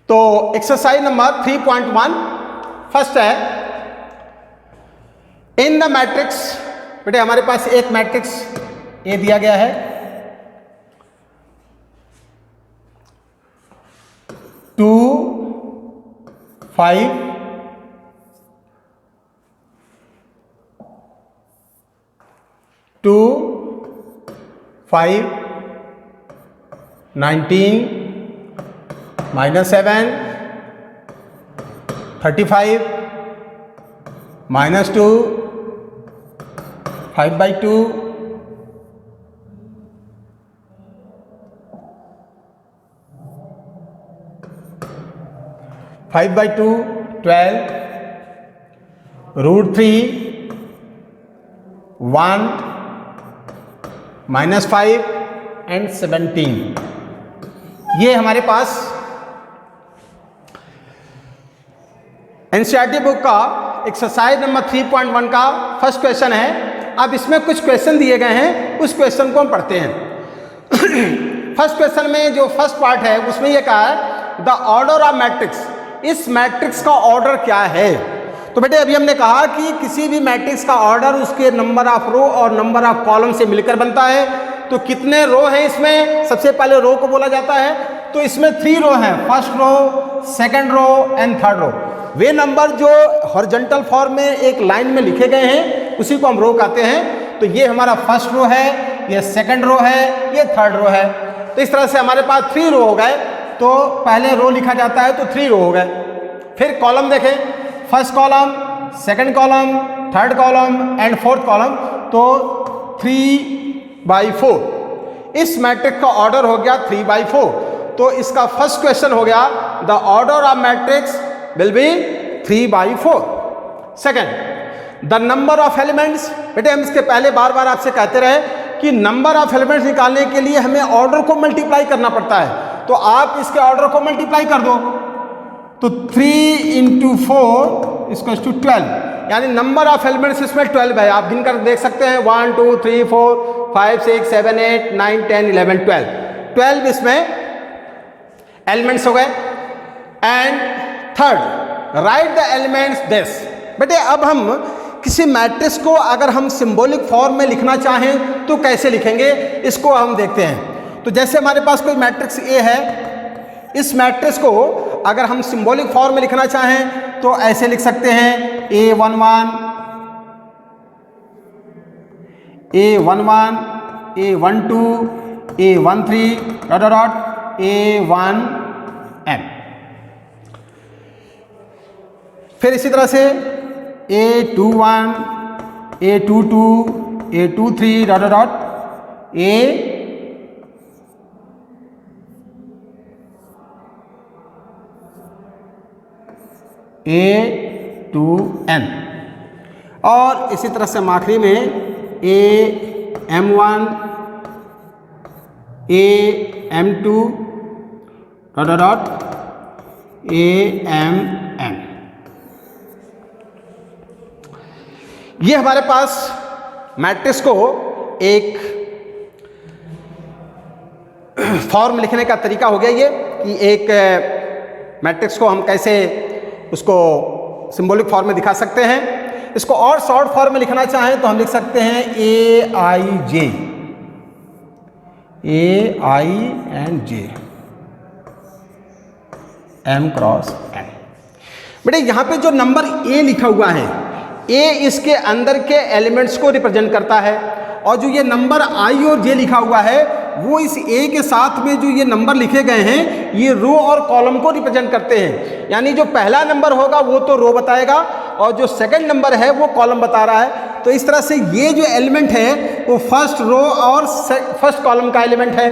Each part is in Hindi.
तो एक्सरसाइज नंबर 3.1 फर्स्ट है, इन द मैट्रिक्स, बेटे हमारे पास एक मैट्रिक्स ए दिया गया है, 2 5 2 5 19 -7 35 -2 5/2 5/2 12 √3 1 -5 एंड 17। ये हमारे पास एनसीईआरटी बुक का एक्सरसाइज नंबर 3.1 का फर्स्ट क्वेश्चन है। अब इसमें कुछ क्वेश्चन दिए गए हैं, उस क्वेश्चन को हम पढ़ते हैं। फर्स्ट क्वेश्चन में जो फर्स्ट पार्ट है उसमें यह कहा है द ऑर्डर ऑफ मैट्रिक्स, इस मैट्रिक्स का ऑर्डर क्या है। तो बेटे अभी हमने कहा कि किसी भी मैट्रिक्स का ऑर्डर उसके नंबर ऑफ रो और नंबर ऑफ कॉलम से मिलकर बनता है। तो कितने रो हैं इसमें, सबसे पहले रो को बोला जाता है। तो इसमें 3 रो हैं, first row, second row and third row. वे नंबर जो हॉरिजॉन्टल फॉर्म में एक लाइन में लिखे गए हैं उसी को हम रो कहते हैं। तो ये हमारा फर्स्ट रो है, ये सेकंड रो है, ये थर्ड रो है। तो इस तरह से हमारे पास 3 रो हो गए। तो पहले रो लिखा जाता है तो 3 रो हो गए। फिर कॉलम देखें, first column, second column, third column and fourth column. तो 3/4 इस मैट्रिक्स का ऑर्डर हो गया 3/4। तो इसका फर्स्ट क्वेश्चन हो गया the order of matrix will be 3/4। Second, the number of elements. बेटे हम इसके पहले बार बार आपसे कहते रहे कि नंबर ऑफ एलिमेंट्स निकालने के लिए हमें ऑर्डर को मल्टीप्लाई करना पड़ता है। तो आप इसके ऑर्डर को मल्टीप्लाई कर दो। तो 3 × 4 = 12, यानी नंबर ऑफ एलिमेंट्स इसमें 12 है। आप गिनकर देख सकते हैं 1 2 3 4 5 6 7 8 9 10 11 12 इसमें एलिमेंट्स हो गए। And third, right the elements this. बेटे अब हम किसी मैट्रिक्स को अगर हम सिंबॉलिक फॉर्म में लिखना चाहें तो कैसे लिखेंगे, इसको हम देखते हैं। तो jैसे हमारे पास कोई मैट्रिक्स ए है, इस मैट्रिक्स को अगर हम सिंबॉलिक फॉर्म में लिखना चाहें तो ऐसे लिख सकते हैं A11 A11 A12 A13 A1M। फिर इसी तरह से A21 A22 A23 A2N। और इसी तरह से आखिरी में AM1 AM2 AMN। ये हमारे पास मैट्रिक्स को एक फॉर्म लिखने का तरीका हो गया ये कि एक मैट्रिक्स को हम कैसे उसको सिंबॉलिक फॉर्म में दिखा सकते हैं। इसको और शॉर्ट फॉर्म में लिखना चाहें तो हम लिख सकते हैं AIJ M×N। बेटे यहाँ पे जो नंबर A लिखा हुआ है, A इसके अंदर के एलिमेंट्स को रिप्रेजेंट करता है, और जो ये नंबर I और J लिखा हुआ है वो इस A के साथ में जो ये नंबर लिखे गए हैं ये रो और कॉलम को रिप्रेजेंट करते हैं। यानी जो पहला नंबर होगा वो तो रो बताएगा और जो सेकंड नंबर है वो कॉलम बता रहा है। तो इस तरह से ये जो एलिमेंट है वो फर्स्ट रो और फर्स्ट कॉलम का एलिमेंट है।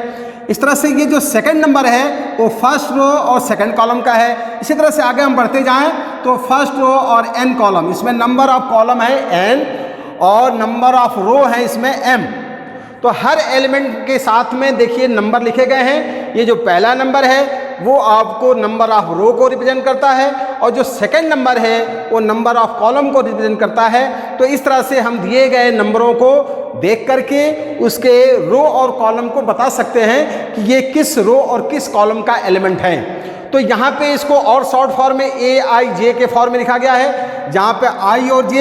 इस तरह से ये जो सेकंड नंबर है वो फर्स्ट रो और सेकंड कॉलम का है। इसी तरह से आगे हम बढ़ते जाएं तो फर्स्ट रो और n कॉलम, इसमें नंबर ऑफ कॉलम है n और नंबर ऑफ रो है इसमें m। तो हर एलिमेंट के साथ में देखिए नंबर लिखे गए हैं। ये जो पहला नंबर है वो आपको नंबर ऑफ रो को रिप्रेजेंट करता है और जो सेकंड नंबर है वो नंबर ऑफ कॉलम को रिप्रेजेंट करता है। तो इस तरह से हम दिए गए नंबरों को देख करके उसके रो और कॉलम को बता सकते हैं कि ये किस रो और किस कॉलम का एलिमेंट है। तो यहाँ पे इसको और शॉर्ट फॉर्म में AIJ के फॉर्म में लिखा गया है, जहाँ पे I और J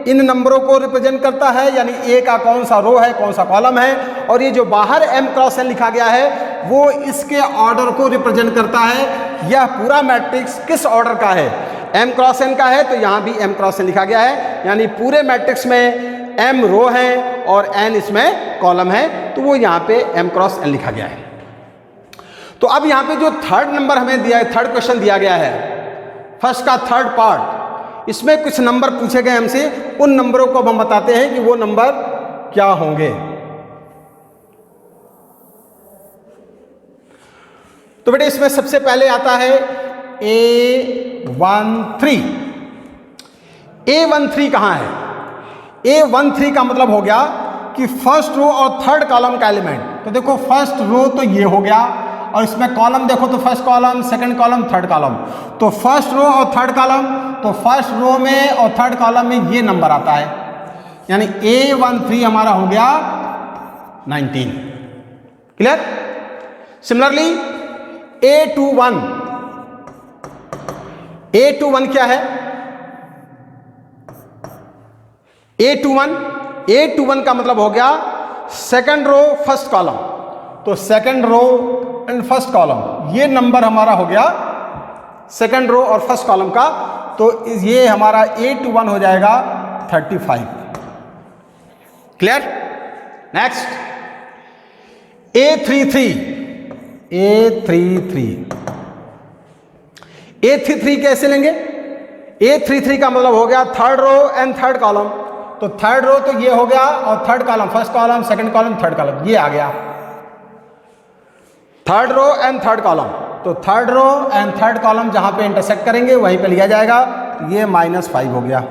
इन नंबरों को रिप्रेजेंट करता है, यानी A का कौन सा रो है, कौन सा कॉलम है, और ये जो बाहर M क्रॉस N लिखा गया है वो इसके ऑर्डर को रिप्रेजेंट करता है। यह पूरा मैट्रिक्स किस ऑर्डर का है, M क्रॉस N का है, तो यहाँ भी M क्रॉस N लिखा गया है, यानी पूरे मैट्रिक्स में M रो है और N इसमें कॉलम है, तो वो यहाँ पे M क्रॉस N लिखा गया है। तो अब यहाँ पे जो थर्ड नंबर हमें दिया है, थर्ड क्वेश्चन दिया गया है, फर्स्ट का थर्ड पार्ट, इसमें कुछ नंबर पूछे गए हमसे, उन नंबरों को हम बताते हैं कि वो नंबर क्या होंगे। तो बेटे इसमें सबसे पहले आता है A13। A13 कहाँ है? A13 का मतलब हो गया कि फर्स्ट रो और थर्ड कॉलम का एलिमेंट। तो देखो फर्स्ट रो तो ये हो गया, और इसमें कॉलम देखो तो first column, second column, third column. तो फर्स्ट रो और थर्ड कॉलम, तो फर्स्ट रो में और थर्ड कॉलम में ये नंबर आता है, यानी A13 हमारा हो गया 19। क्लियर? सिमिलरली A21 क्या है? A21 का मतलब हो गया सेकंड रो फर्स्ट कॉलम। तो second row and first column, ये नंबर हमारा हो गया सेकंड रो और फर्स्ट कॉलम का, तो ये हमारा A21 हो जाएगा 35। क्लियर? नेक्स्ट A33 कैसे लेंगे? A33 का मतलब हो गया third row and third column. तो थर्ड रो तो ये हो गया, और third column first column, second column, third column, ये आ गया third row and third column. तो third row and third column जहां पे इंटरसेक्ट करेंगे वहीं पे लिया जाएगा, ये -5 हो गया।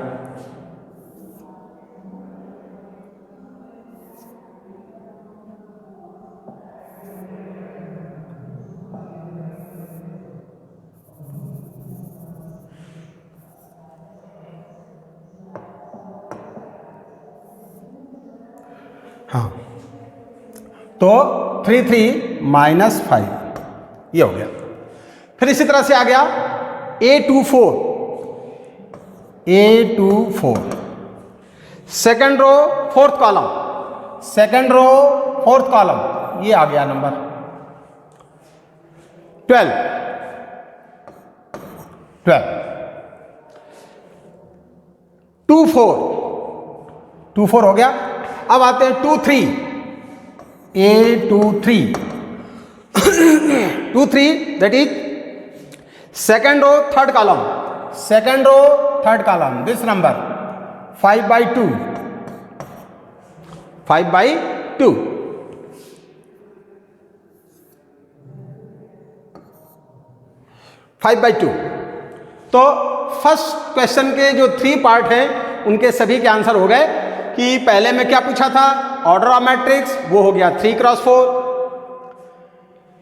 हाँ, तो 33 - 5 ये हो गया। फिर इसी तरह से आ गया A24 second row fourth column, second row fourth column, ये आ गया नंबर 12 24 हो गया। अब आते हैं 23 A23 that is second row third column, second row third column, this number 5/2 5/2। तो फर्स्ट क्वेश्चन के जो 3 पार्ट हैं उनके सभी के आंसर हो गए। कि पहले में क्या पूछा था, ऑर्डर ऑफ मैट्रिक्स, वो हो गया 3x4।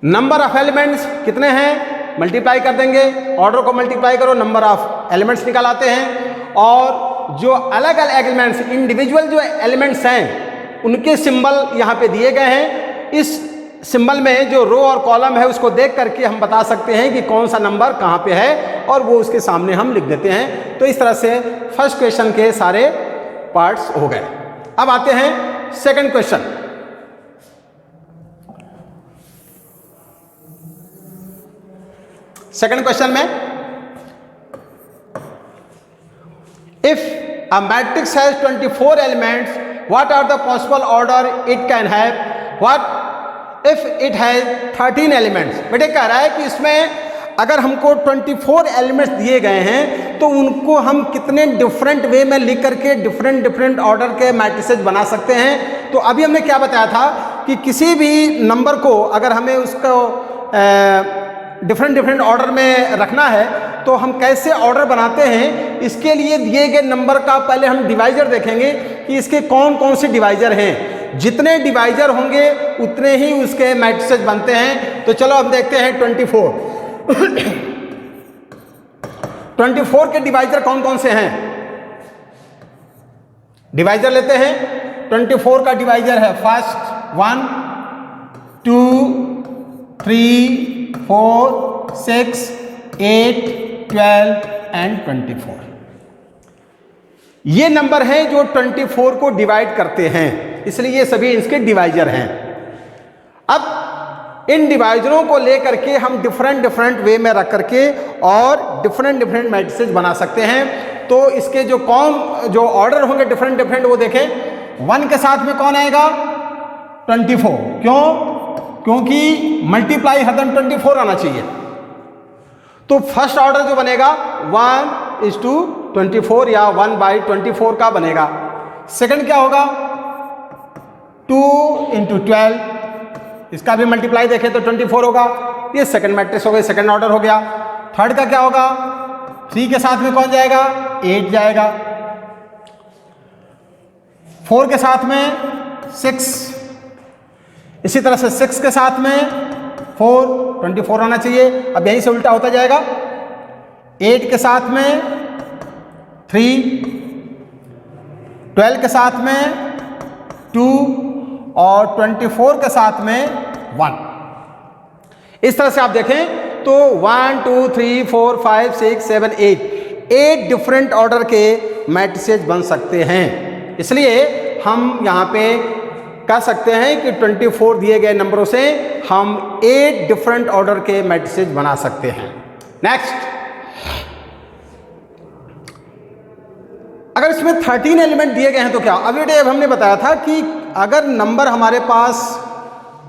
नंबर ऑफ एलिमेंट्स कितने हैं, मल्टीप्लाई कर देंगे, ऑर्डर को मल्टीप्लाई करो, नंबर ऑफ एलिमेंट्स निकाल आते हैं। और जो अलग अलग एलिमेंट्स, इंडिविजुअल जो एलिमेंट्स हैं उनके सिंबल यहाँ पे दिए गए हैं। इस सिंबल में जो रो और कॉलम है उसको देख करके हम बता सकते हैं कि कौन सा नंबर कहाँ पे है, और वो उसके सामने हम लिख देते हैं। तो इस तरह से फर्स्ट क्वेश्चन के सारे पार्ट्स हो गए। अब आते हैं सेकंड क्वेश्चन। सेकंड क्वेश्चन में if a matrix has 24 elements, what are the possible order it can have, what if it has 13 elements. बेटे कह रहा है कि इसमें अगर हमको 24 एलिमेंट्स दिए गए हैं तो उनको हम कितने डिफरेंट वे में लिख करके डिफरेंट ऑर्डर के मैट्रिसेस बना सकते हैं। तो अभी हमने क्या बताया था कि किसी भी नंबर को अगर हमें उसको डिफरेंट ऑर्डर में रखना है तो हम कैसे ऑर्डर बनाते हैं, इसके लिए दिए गए नंबर का पहले हम डिवाइजर देखेंगे कि इसके कौन कौन से डिवाइजर हैं। जितने डिवाइजर होंगे उतने ही उसके मैट्रिसेस बनते हैं। तो चलो हम देखते हैं 24 के डिवाइजर कौन कौन से हैं। डिवाइजर लेते हैं, 24 का डिवाइजर है फर्स्ट 1 2 3 4 6, 8, 12 एंड 24। ये नंबर हैं जो 24 को डिवाइड करते हैं, इसलिए ये सभी इसके डिवाइजर हैं। अब इन डिवाइजरों को लेकर के हम डिफरेंट वे में रख करके और डिफरेंट मैट्रिसेस बना सकते हैं। तो इसके जो ऑर्डर होंगे डिफरेंट वो देखें। 1 के साथ में कौन आएगा? 24। क्यों? क्योंकि मल्टीप्लाई हरदम 24 आना चाहिए। तो फर्स्ट ऑर्डर जो बनेगा 1:24 या 1/24 का बनेगा। सेकंड क्या होगा? 2 × 12, इसका भी मल्टीप्लाई देखें तो 24 होगा। ये सेकंड मैट्रिक्स हो गया, सेकंड ऑर्डर हो गया। थर्ड का क्या होगा? 3 के साथ में कौन जाएगा? 8 जाएगा। 4 के साथ में 6, इसी तरह से 6 के साथ में 4, 24 आना चाहिए। अब यहीं से उल्टा होता जाएगा। 8 के साथ में 3, 12 के साथ में 2 और 24 के साथ में 1। इस तरह से आप देखें तो 1, 2, 3, 4, 5, 6, 7, 8 डिफरेंट ऑर्डर के मैट्रिसेस बन सकते हैं। इसलिए हम यहाँ पे कह सकते हैं कि 24 दिए गए नंबरों से हम 8 डिफरेंट ऑर्डर के मैट्रिसेस बना सकते हैं। नेक्स्ट, अगर इसमें 13 एलिमेंट दिए गए हैं तो क्या? अभी हमने बताया था कि अगर नंबर हमारे पास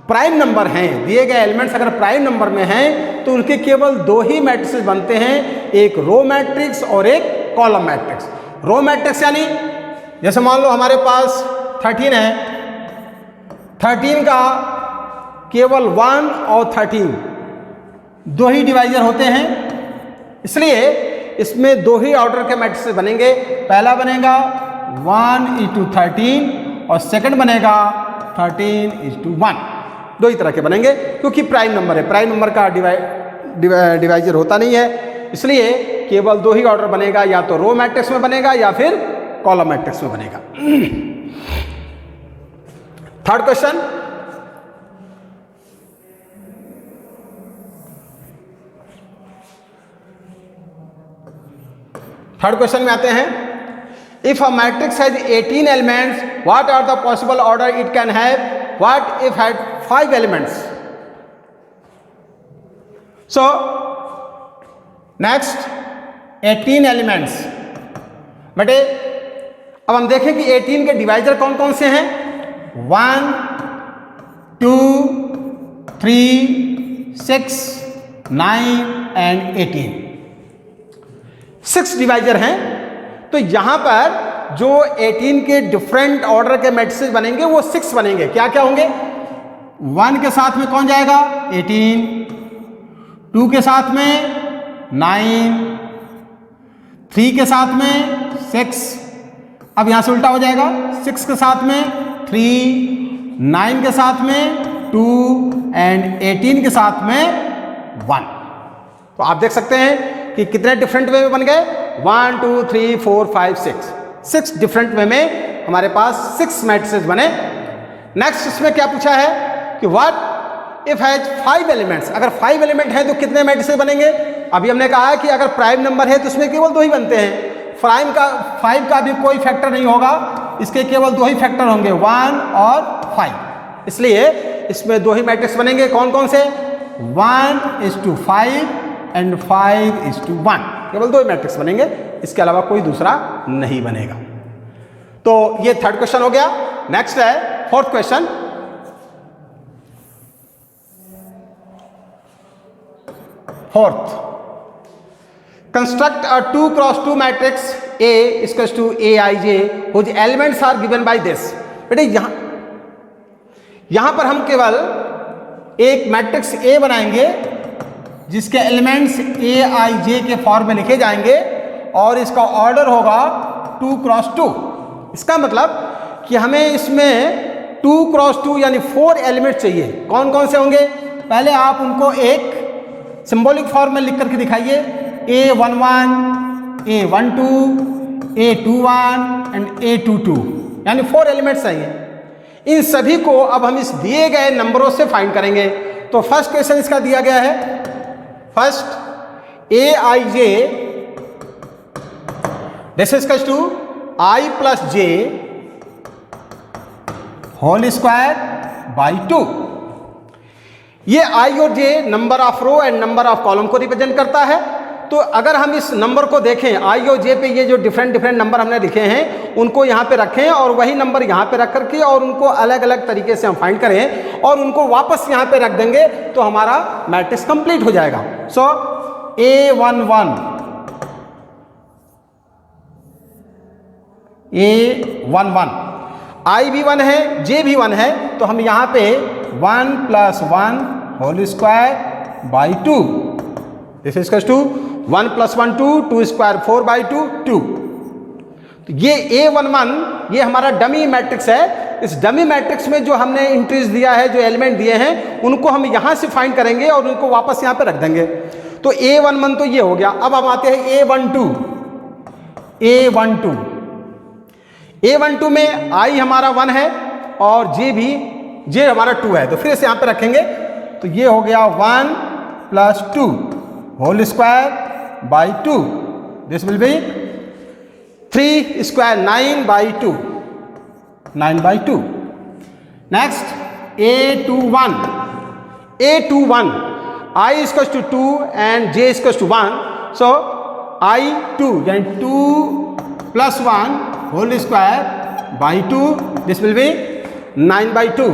प्राइम नंबर हैं, दिए गए एलिमेंट्स अगर प्राइम नंबर में हैं तो उनके केवल 2 ही मैट्रिसेस बनते हैं, एक रो मैट्रिक्स और एक कॉलम मैट्रिक्स। रो मैट्रिक्स यानी जैसे मान लो हमारे पास 13 है, 13 का केवल 1 और 13 2 ही डिवाइजर होते हैं, इसलिए इसमें 2 ही ऑर्डर के मैट्रिसेस बनेंगे। पहला बनेगा 1:13 और सेकंड बनेगा 13:1। 2 ही तरह के बनेंगे क्योंकि प्राइम नंबर है, प्राइम नंबर का डिवाइजर होता नहीं है, इसलिए केवल 2 ही ऑर्डर बनेगा, या तो रो मैट्रिक्स में बनेगा या फिर कॉलम मैट्रिक्स में बनेगा। थर्ड क्वेश्चन, में आते हैं। If a matrix has 18 elements, what are the possible order it can have? What if had 5 elements? So next 18 elements बेटे, अब हम देखें कि 18 के डिवाइजर कौन कौन से हैं। 1, 2, 3, 6, 9 एंड 18। 6 डिवाइजर हैं। तो यहां पर जो 18 के डिफरेंट ऑर्डर के मैट्रिसेस बनेंगे वो 6 बनेंगे। क्या क्या होंगे? 1 के साथ में कौन जाएगा? 18, 2 के साथ में 9, 3 के साथ में 6, अब यहां से उल्टा हो जाएगा, 6 के साथ में 3, 9 के साथ में 2 एंड 18 के साथ में 1। तो आप देख सकते हैं कि कितने डिफरेंट वे में बन गए। 1, 2, 3, 4, 5, 6 डिफरेंट वे में हमारे पास 6 मैट्रिसेस बने। नेक्स्ट इसमें क्या पूछा है कि व्हाट इफ हैज 5 एलिमेंट्स? अगर 5 एलिमेंट है तो कितने मैट्रिसेस बनेंगे? अभी हमने कहा है कि अगर प्राइम नंबर है तो इसमें केवल 2 ही बनते हैं। 5 का भी कोई फैक्टर नहीं होगा, इसके केवल 2 ही फैक्टर होंगे, 1 और 5। इसलिए इसमें 2 ही मैट्रिक्स बनेंगे। कौन कौन से? 1:5 एंड 5:1। केवल 2 ही मैट्रिक्स बनेंगे, इसके अलावा कोई दूसरा नहीं बनेगा। तो ये थर्ड क्वेश्चन हो गया। नेक्स्ट है fourth question. Fourth, construct a 2x2 matrix A equals to Aij whose elements are given by this। बेटे यहां पर हम केवल एक मैट्रिक्स A बनाएंगे जिसके एलिमेंट्स Aij के फॉर्म में लिखे जाएंगे और इसका ऑर्डर होगा 2x2। इसका मतलब कि हमें इसमें 2x2 यानी 4 एलिमेंट चाहिए। कौन कौन से होंगे? पहले आप उनको एक सिंबॉलिक फॉर्म में लिख करके दिखाइए। A11, A12, A21 and A22 यानी 4 एलिमेंट्स चाहिए। इन सभी को अब हम इस दिए गए नंबरों से फाइंड करेंगे। तो फर्स्ट क्वेश्चन इसका दिया गया है first A I J, this is equal to I plus J whole square by 2। ये आई और J number of row and number of column को रिप्रेजेंट करता है। तो अगर हम इस नंबर को देखें, आई और जे पे ये जो डिफरेंट नंबर हमने लिखे हैं उनको यहाँ पे रखें और वही नंबर यहाँ पे रख करके और उनको अलग अलग तरीके से हम फाइंड करें और उनको वापस यहाँ पे रख देंगे तो हमारा मैट्रिक्स कंप्लीट हो जाएगा। सो A11, A11, आई भी 1 है, जे भी 1 है, तो हम यहाँ पे 1 + 1 whole square by 2, this is equal to 1 + 1 2, 2 square 4 by 2 2। तो ये A11 ये हमारा डमी मैट्रिक्स है। इस डमी मैट्रिक्स में जो हमने एंट्रीज दिया है, जो एलिमेंट दिए हैं, उनको हम यहाँ से फाइंड करेंगे और उनको वापस यहाँ पे रख देंगे। तो A11 तो ये हो गया। अब हम आते हैं A12। A12 में आई हमारा 1 है और जे हमारा 2 है, तो फिर से यहाँ पे रखेंगे तो ये हो गया 1 + 2 whole square by 2, this will be 3 square 9 by 2, 9 by 2। Next A21, I is equal to 2 and J is equal to 1, so I2 यानी 2 + 1 whole square by 2, this will be 9 by 2।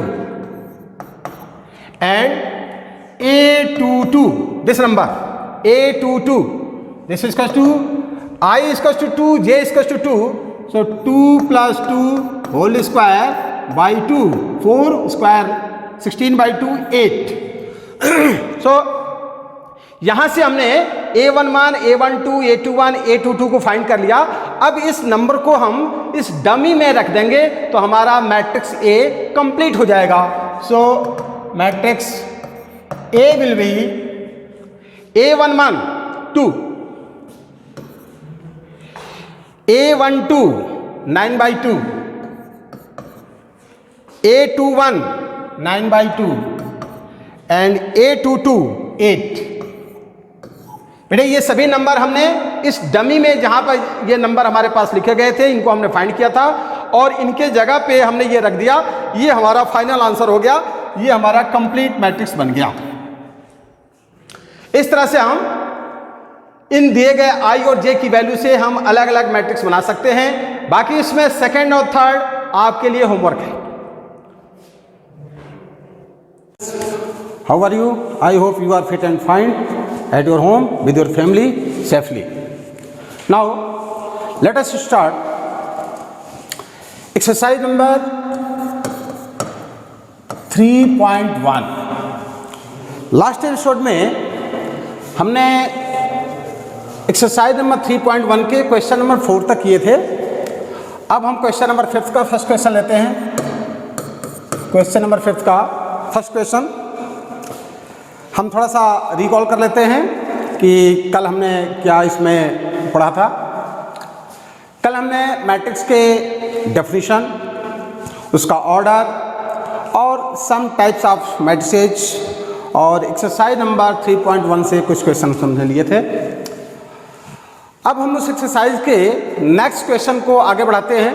And A22, this number A22, this is equal to I is equal to 2, J is equal to 2, so 2 + 2 whole square by 2, 4 square 16 by 2 8। So यहां से हमने A11, A12, A21, A22 को फाइंड कर लिया। अब इस नंबर को हम इस डमी में रख देंगे तो हमारा मैट्रिक्स A कंप्लीट हो जाएगा। So matrix A will be A11 2, A12 9 by 2, A21 9 by 2 and A22 8। बेटे ये सभी नंबर हमने इस डमी में जहां पर ये नंबर हमारे पास लिखे गए थे इनको हमने फाइंड किया था और इनके जगह पे हमने ये रख दिया। ये हमारा फाइनल आंसर हो गया, ये हमारा कंप्लीट मैट्रिक्स बन गया। इस तरह से हम इन दिए गए आई और जे की वैल्यू से हम अलग अलग मैट्रिक्स बना सकते हैं। बाकी इसमें सेकंड और थर्ड आपके लिए होमवर्क है। How are you? I hope you are fit and fine at your home with your family safely. Now let us start exercise number 3.1. Last episode में हमने एक्सरसाइज नंबर 3.1 के क्वेश्चन नंबर 4 तक किए थे। अब हम क्वेश्चन नंबर 5 का फर्स्ट क्वेश्चन लेते हैं। क्वेश्चन नंबर 5 का फर्स्ट क्वेश्चन हम थोड़ा सा रिकॉल कर लेते हैं कि कल हमने क्या इसमें पढ़ा था। कल हमने मैट्रिक्स के डेफिनेशन, उसका ऑर्डर और सम टाइप्स ऑफ मैट्रिसेज और एक्सरसाइज नंबर 3.1 से कुछ क्वेश्चन समझ लिए थे। अब हम उस एक्सरसाइज के नेक्स्ट क्वेश्चन को आगे बढ़ाते हैं।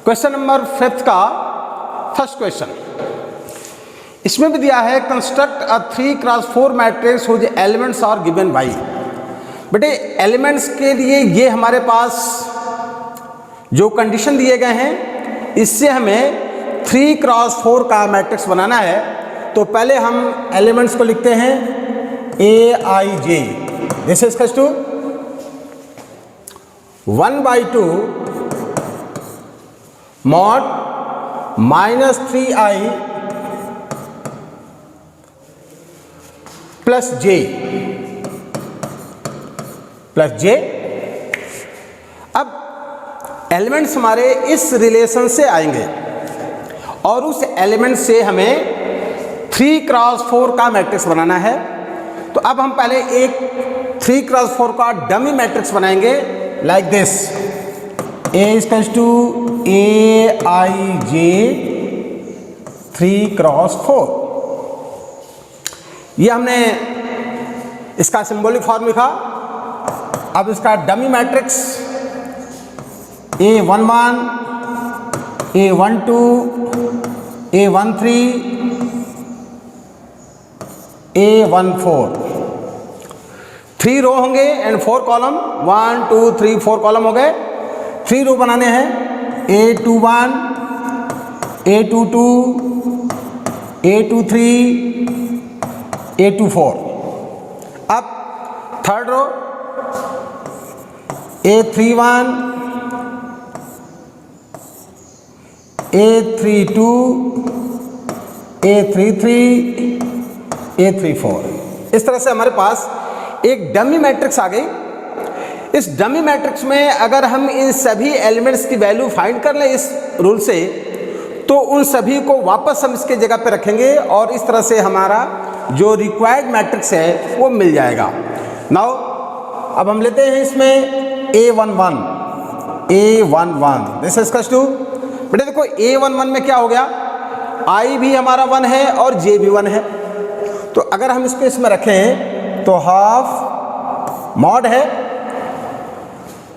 क्वेश्चन नंबर 5 का फर्स्ट क्वेश्चन, इसमें भी दिया है construct a 3x4 matrix whose elements are given by. बेटे एलिमेंट्स के लिए ये हमारे पास जो कंडीशन दिए गए हैं इससे हमें 3x4 का मैट्रिक्स बनाना है। तो पहले हम एलिमेंट्स को लिखते हैं Aij, this is equal to 1/2 mod -3i plus J. अब एलिमेंट्स हमारे इस रिलेशन से आएंगे और उस एलिमेंट से हमें 3x4 का मैट्रिक्स बनाना है। तो अब हम पहले एक 3x4 का डमी मैट्रिक्स बनाएंगे like this. A equals to Aij 3x4। ये हमने इसका सिंबॉलिक फॉर्म लिखा। अब इसका dummy matrix A11, A12, A13, A14, 3 रो होंगे एंड 4 कॉलम, 1 2 3 4 कॉलम हो गए। 3 रो बनाने हैं, A21, A22, A23, A24। अब third row A31, A32, A33, A34। इस तरह से हमारे पास एक डमी मैट्रिक्स आ गई। इस डमी मैट्रिक्स में अगर हम इन सभी एलिमेंट्स की वैल्यू फाइंड कर लें इस रूल से, तो उन सभी को वापस हम इसके जगह पे रखेंगे और इस तरह से हमारा जो रिक्वायर्ड मैट्रिक्स है वो मिल जाएगा। नाउ अब हम लेते हैं इसमें A11, this is equals to, बेटा देखो A11 में क्या हो गया, I भी हमारा 1 है और J भी 1 है। तो अगर हम इसको इसमें रखें तो हाफ मॉड है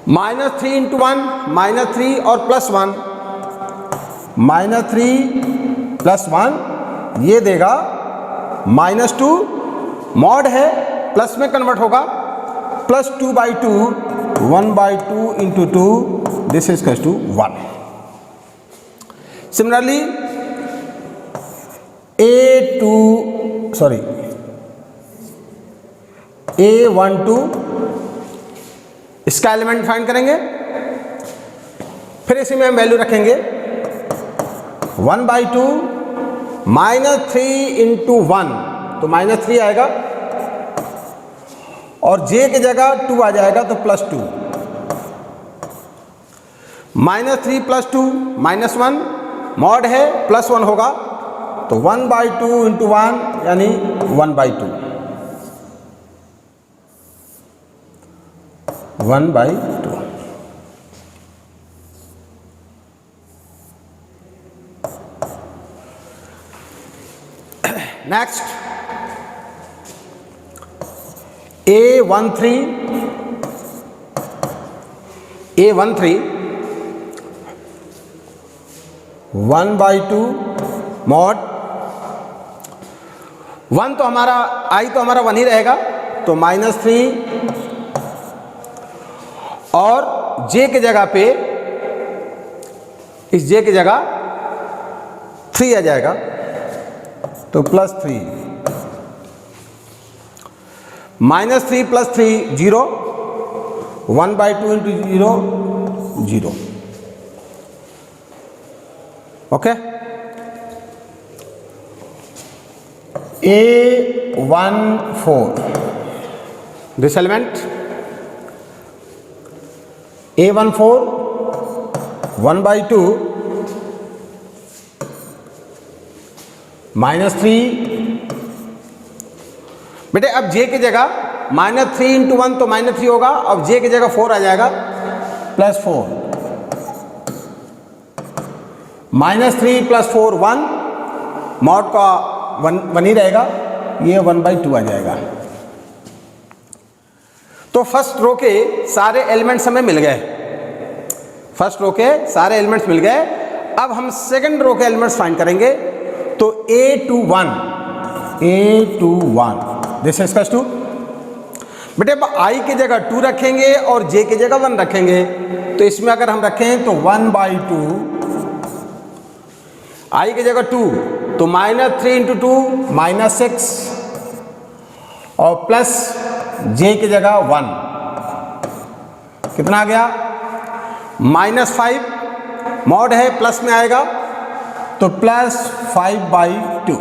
-3 इंटू 1, -3 और +1, -3 +1 ये देगा -2, मॉड है प्लस में कन्वर्ट होगा, +2/2, 1/2 into 2, this is equals to 1। Similarly A12, इसका एलिमेंट फाइंड करेंगे, फिर इसी में हम वैल्यू रखेंगे 1/2, -3 इंटू 1, तो -3 आएगा और J की जगह 2 आ जाएगा तो +2, -3 +2 -1, मॉड है +1 होगा तो 1/2 इंटू 1 यानी 1/2, 1/2। नेक्स्ट A13, 1/2 मॉड 1 तो हमारा I तो हमारा 1 ही रहेगा तो -3 और J की जगह पे, इस J की जगह 3 आ जाएगा तो +3, -3 +3 0, 1/2 into 0 0। Okay, A14, this element A14 1/2 -3, बेटे अब J की जगह -3 इंटू 1 तो -3 होगा, अब J की जगह 4 आ जाएगा +4, -3 +4 1, मॉड का 1 ही रहेगा, ये 1/2 आ जाएगा। तो फर्स्ट रो के सारे एलिमेंट्स हमें मिल गए, फर्स्ट रो के सारे एलिमेंट्स मिल गए। अब हम सेकंड रो के एलिमेंट्स फाइंड करेंगे तो A21, this is equals to, बेटे अब I की जगह 2 रखेंगे और J की जगह 1 रखेंगे, तो इसमें अगर हम रखें तो 1/2, I की जगह 2 तो -3 इंटू 2 -6 और प्लस J की जगह 1, कितना आ गया -5, मॉड है प्लस में आएगा तो +5/2।